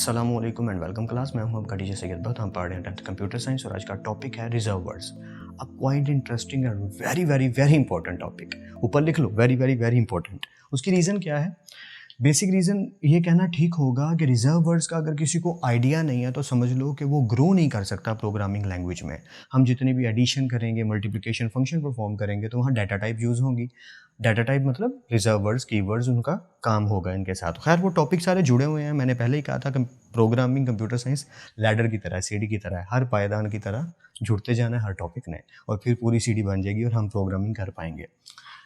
अस्सलामुअलैकुम and welcome class. मैं हूं आपका टीचर सैयद बट। हम पढ़ रहे हैं 10th कंप्यूटर साइंस और आज का टॉपिक है reserve words. A quite interesting and very very very important topic. ऊपर लिख लो, वेरी वेरी वेरी इंपॉर्टेंट। उसकी रीज़न क्या है? बेसिक रीज़न ये कहना ठीक होगा कि रिजर्व वर्ड्स का अगर किसी को आइडिया नहीं है तो समझ लो कि वो ग्रो नहीं कर सकता प्रोग्रामिंग लैंग्वेज में। हम जितनी भी एडिशन करेंगे, मल्टीप्लिकेशन फंक्शन परफॉर्म करेंगे तो वहाँ डाटा टाइप यूज़ होंगी। डाटा टाइप मतलब रिजर्व वर्ड्स, कीवर्ड्स, उनका काम होगा इनके साथ। खैर वो टॉपिक सारे जुड़े हुए हैं। मैंने पहले ही कहा था कि प्रोग्रामिंग कंप्यूटर साइंस लैडर की तरह है, सीढ़ी की तरह है। हर पायदान की तरह जुड़ते जाना है हर टॉपिक ने और फिर पूरी सीढ़ी बन जाएगी और हम प्रोग्रामिंग कर पाएंगे।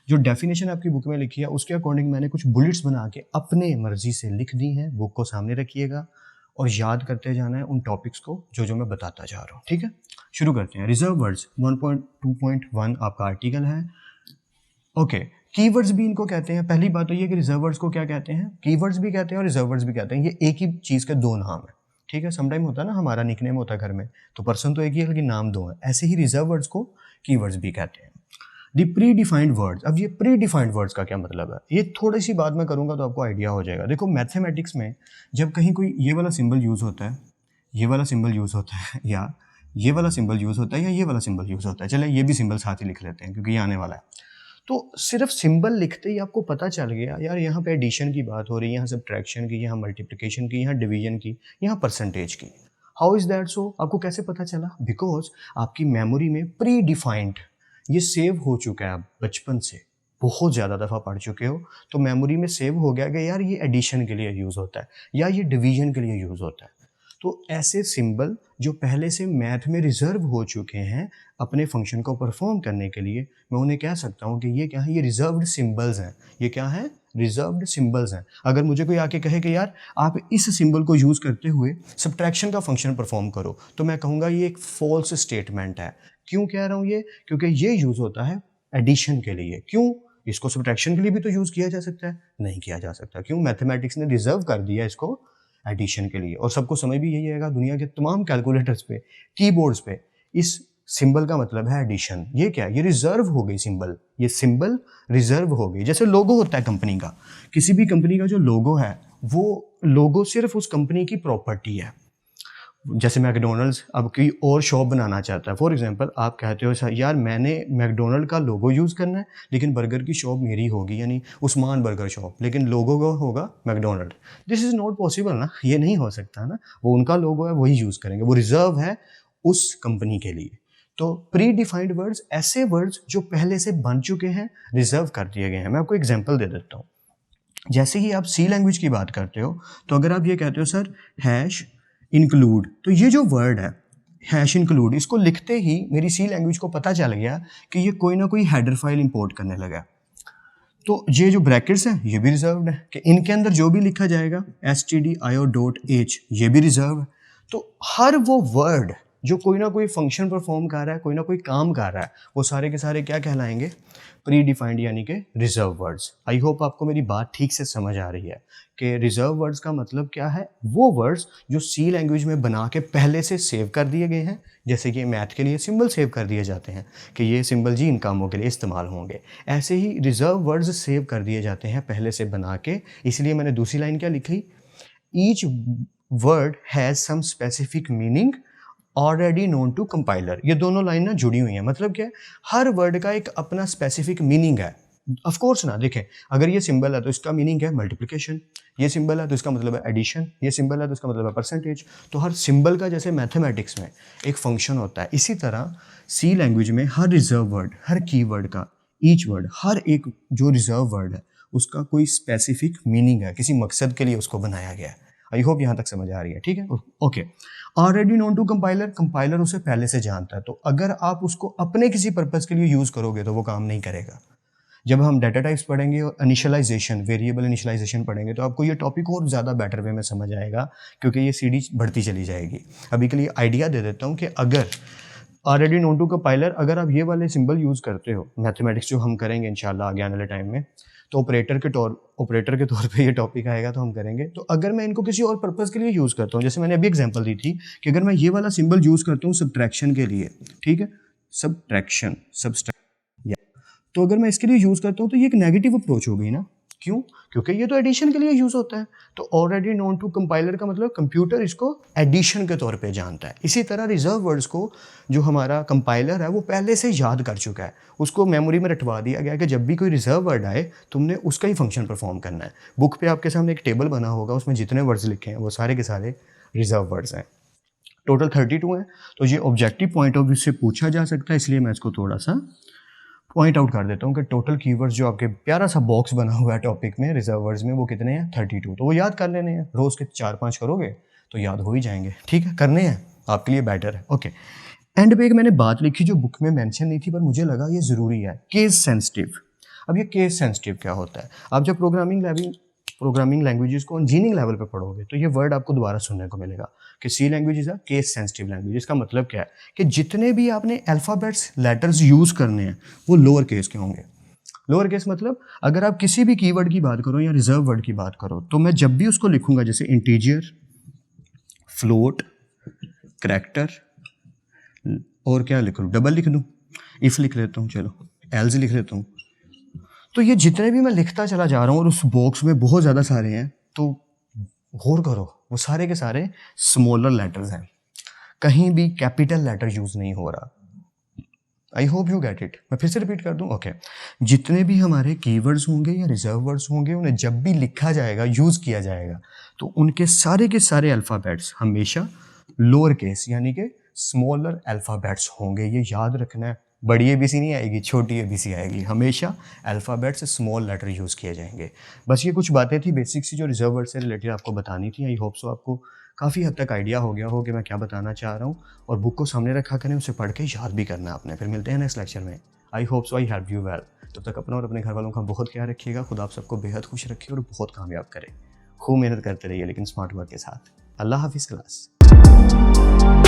जो डेफिनेशन आपकी बुक में लिखी है उसके अकॉर्डिंग मैंने कुछ बुलेट्स बना के अपने मर्जी से लिख दी हैं। बुक को सामने रखिएगा और याद करते जाना है उन टॉपिक्स को जो जो मैं बताता जा रहा हूँ। ठीक है, शुरू करते हैं। रिजर्व वर्ड्स 1.2.1 आपका आर्टिकल है। ओके, कीवर्ड्स भी इनको कहते हैं। पहली बात तो ये कि रिजर्व वर्ड्स को क्या कहते हैं? कीवर्ड्स भी कहते हैं और रिजर्व वर्ड्स भी कहते हैं। ये एक ही चीज़ के दो नाम है। ठीक है, समटाइम होता है ना, हमारा निकनेम होता है घर में, तो पर्सन तो एक ही है लेकिन नाम दो है। ऐसे ही रिजर्व वर्ड्स को कीवर्ड्स भी कहते हैं। दी प्री डिफाइंड वर्ड्स। अब ये प्री डिफाइंड वर्ड्स का क्या मतलब है, ये थोड़ी सी बात मैं करूंगा तो आपको आइडिया हो जाएगा। देखो, मैथमेटिक्स में जब कहीं कोई ये वाला सिंबल यूज़ होता है, ये वाला सिंबल यूज़ होता है, या ये वाला सिंबल यूज़ होता है, या ये वाला सिंबल यूज़ होता है, चले ये भी सिंबल साथ ही लिख लेते हैं क्योंकि ये आने वाला है। तो सिर्फ सिंबल लिखते ही आपको पता चल गया यार यहाँ पे एडिशन की बात हो रही है, यहाँ सब्ट्रैक्शन की, यहाँ मल्टीप्लिकेशन की, यहाँ डिवीजन की, यहाँ परसेंटेज की। How is that so? आपको कैसे पता चला? बिकॉज आपकी मेमोरी में प्री डिफाइंड ये सेव हो चुका है। आप बचपन से बहुत ज़्यादा दफ़ा पढ़ चुके हो तो मेमोरी में सेव हो गया कि यार ये एडिशन के लिए यूज़ होता है या ये डिवीजन के लिए यूज़ होता है। तो ऐसे सिंबल जो पहले से मैथ में रिजर्व हो चुके हैं अपने फंक्शन को परफॉर्म करने के लिए, मैं उन्हें कह सकता हूँ कि ये क्या है? ये रिजर्व्ड सिंबल्स हैं। ये क्या है? रिजर्व्ड सिंबल्स हैं। अगर मुझे कोई आके कहे कि यार आप इस सिंबल को यूज़ करते हुए सब्ट्रैक्शन का फंक्शन परफॉर्म करो, तो मैं कहूँगा ये एक फॉल्स स्टेटमेंट है। क्यों कह रहा हूँ ये? क्योंकि ये यूज़ होता है एडिशन के लिए। क्यों? इसको सब्ट्रैक्शन के लिए भी तो यूज़ किया जा सकता है? नहीं किया जा सकता। क्यों? मैथमेटिक्स ने रिजर्व कर दिया इसको एडिशन के लिए। और सबको समझ भी यही आएगा, दुनिया के तमाम कैलकुलेटर्स पे, कीबोर्ड्स पे इस सिंबल का मतलब है एडिशन। ये क्या है? ये रिजर्व हो गई सिंबल। ये सिंबल रिजर्व हो गई। जैसे लोगो होता है कंपनी का, किसी भी कंपनी का जो लोगो है वो लोगो सिर्फ उस कंपनी की प्रॉपर्टी है। जैसे मैकडोनल्ड्स अब कोई और शॉप बनाना चाहता है, फॉर एग्जांपल आप कहते हो यार मैंने मैकडोनल्ड का लोगो यूज़ करना है लेकिन बर्गर की शॉप मेरी होगी, यानी उस्मान बर्गर शॉप, लेकिन लोगो का होगा McDonald. This is not possible ना, ये नहीं हो सकता ना। वो उनका लोगो है, वही यूज़ करेंगे, वो रिजर्व है उस कंपनी के लिए। तो प्री डिफाइंड वर्ड्स ऐसे वर्ड्स जो पहले से बन चुके हैं, रिजर्व कर दिए गए हैं। मैं आपको एग्जाम्पल दे देता हूँ। जैसे ही आप सी लैंग्वेज की बात करते हो तो अगर आप ये कहते हो सर हैश इंक्लूड, तो ये जो वर्ड है हैश इंक्लूड, इसको लिखते ही मेरी सी लैंग्वेज को पता चल गया कि ये कोई ना कोई हेडर फाइल इंपोर्ट करने लगा। तो ये जो ब्रैकेट्स हैं ये भी रिजर्व्ड है कि इनके अंदर जो भी लिखा जाएगा stdio.h ये भी रिजर्व है। तो हर वो वर्ड जो कोई ना कोई फंक्शन परफॉर्म कर रहा है, कोई ना कोई काम कर रहा है, वो सारे के सारे क्या कहलाएंगे? प्री डिफाइंड यानी कि रिजर्व वर्ड्स। आई होप आपको मेरी बात ठीक से समझ आ रही है कि रिजर्व वर्ड्स का मतलब क्या है? वो वर्ड्स जो सी लैंग्वेज में बना के पहले से सेव कर दिए गए हैं। जैसे कि मैथ के लिए सिंबल सेव कर दिए जाते हैं कि ये सिंबल जी इन कामों के लिए इस्तेमाल होंगे, ऐसे ही रिजर्व वर्ड्स सेव कर दिए जाते हैं पहले से बना के। इसलिए मैंने दूसरी लाइन क्या लिखी? Each word has some specific meaning already known to compiler. ये दोनों लाइन ना जुड़ी हुई हैं। मतलब क्या है? हर वर्ड का एक अपना स्पेसिफिक मीनिंग है। ऑफ कोर्स ना, देखें अगर ये सिंबल है तो इसका मीनिंग है मल्टीप्लिकेशन, ये सिंबल है तो इसका मतलब है एडिशन, ये सिंबल है तो इसका मतलब है परसेंटेज। तो हर सिंबल का जैसे मैथमेटिक्स में एक फंक्शन होता है, इसी तरह सी लैंग्वेज में हर रिजर्व वर्ड, हर कीवर्ड का, ईच वर्ड, हर एक जो रिजर्व वर्ड है उसका कोई स्पेसिफिक मीनिंग है, किसी मकसद के लिए उसको बनाया गया है। आई होप यहाँ तक समझ आ रही है। ठीक है, okay. Already known to compiler, compiler उसे पहले से जानता है, तो अगर आप उसको अपने किसी पर्पज़ के लिए यूज़ करोगे तो वो काम नहीं करेगा। जब हम डाटा टाइप्स पढ़ेंगे और इनिशियलाइजेशन, वेरिएबल इनिशियलाइजेशन पढ़ेंगे तो आपको ये टॉपिक और ज़्यादा बेटर वे में समझ आएगा क्योंकि ये सीढ़ी बढ़ती चली जाएगी। अभी के लिए आइडिया दे देता हूँ कि अगर ऑलरेडी नोन टू कंपाइलर, अगर आप ये वाले सिंबल यूज़ करते हो मैथमेटिक्स जो हम करेंगे इंशाल्लाह आगे आने वाले टाइम में, तो ऑपरेटर के तौर पे ये टॉपिक आएगा तो हम करेंगे। तो अगर मैं इनको किसी और पर्पज़ के लिए यूज़ करता हूँ, जैसे मैंने अभी एग्जांपल दी थी कि अगर मैं ये वाला सिंबल यूज़ करता हूँ सब्ट्रैक्शन के लिए, ठीक है, सब्ट्रैक्शन, तो अगर मैं इसके लिए यूज़ करता हूँ तो ये एक नेगेटिव अप्रोच हो गई ना क्यों? क्योंकि ये तो एडिशन के लिए यूज़ होता है। तो ऑलरेडी नोन टू कंपाइलर का मतलब कंप्यूटर इसको एडिशन के तौर पे जानता है। इसी तरह रिजर्व वर्ड्स को जो हमारा कंपाइलर है वो पहले से याद कर चुका है, उसको मेमोरी में रटवा दिया गया कि जब भी कोई रिजर्व वर्ड आए तुमने उसका ही फंक्शन परफॉर्म करना है। बुक पे आपके सामने एक टेबल बना होगा, उसमें जितने वर्ड्स लिखे हैं वो सारे के सारे रिजर्व वर्ड्स हैं। टोटल 32 हैं। तो ये ऑब्जेक्टिव पॉइंट ऑफ व्यू से पूछा जा सकता है, इसलिए मैं इसको थोड़ा सा पॉइंट आउट कर देता हूँ कि टोटल कीवर्ड्स जो आपके प्यारा सा बॉक्स बना हुआ है टॉपिक में रिजर्व वर्ड्स में वो कितने हैं 32। तो वो याद कर लेने हैं, रोज़ के 4-5 करोगे तो याद हो ही जाएंगे। ठीक है, करने हैं आपके लिए बेटर है। ओके, एंड पे एक मैंने बात लिखी जो बुक में मेंशन नहीं थी पर मुझे लगा ये ज़रूरी है, केस सेंसिटिव। अब ये केस सेंसिटिव क्या होता है? आप जब प्रोग्रामिंग लैंग्वेजेस को इंजीनियरिंग लेवल पे पढ़ोगे तो ये वर्ड आपको दोबारा सुनने को मिलेगा कि C language is a case sensitive language. इसका मतलब क्या है कि जितने भी आपने अल्फ़ाबेट्स लेटर्स यूज़ करने हैं वो लोअर केस के होंगे। लोअर केस मतलब अगर आप किसी भी कीवर्ड की बात करो या रिजर्व वर्ड की बात करो तो मैं जब भी उसको लिखूंगा, जैसे इंटीजर, फ्लोट, करैक्टर और क्या लिख लूँ, डबल लिख दूँ, इफ़ लिख लेता हूँ, चलो एल्स लिख लेता हूँ। तो ये जितने भी मैं लिखता चला जा रहा हूँ और उस बॉक्स में बहुत ज़्यादा सारे हैं, तो गौर करो वो सारे के सारे स्मॉलर लेटर्स हैं, कहीं भी कैपिटल लेटर यूज़ नहीं हो रहा। I hope you get it. मैं फिर से रिपीट कर दूं। ओके, जितने भी हमारे कीवर्ड्स होंगे या रिजर्व वर्ड्स होंगे उन्हें जब भी लिखा जाएगा, यूज़ किया जाएगा, तो उनके सारे के सारे अल्फ़ाबेट्स हमेशा लोअर केस यानी कि स्मॉलर अल्फ़ाबेट्स होंगे। ये याद रखना है। बड़ी ABC नहीं आएगी, छोटी ABC आएगी। हमेशा अल्फ़ाबेट्स स्मॉल लेटर यूज़ किए जाएंगे। बस ये कुछ बातें थी बेसिक सी जो रिजर्व वर्ड से रिलेटेड आपको बतानी थी। आई होप सो आपको काफ़ी हद तक आइडिया हो गया हो कि मैं क्या बताना चाह रहा हूँ, और बुक को सामने रखा करें, उसे पढ़ के याद भी करना आपने। फिर मिलते हैं नेक्स्ट लेक्चर में। I hope so I help you well. तब तक अपना और अपने घर वालों का बहुत ख्याल रखिएगा। खुदा आप सबको बेहद खुश रखे और बहुत कामयाब करे। खूब मेहनत करते रहिए लेकिन स्मार्ट वर्क के साथ। अल्लाह हाफिज़ क्लास।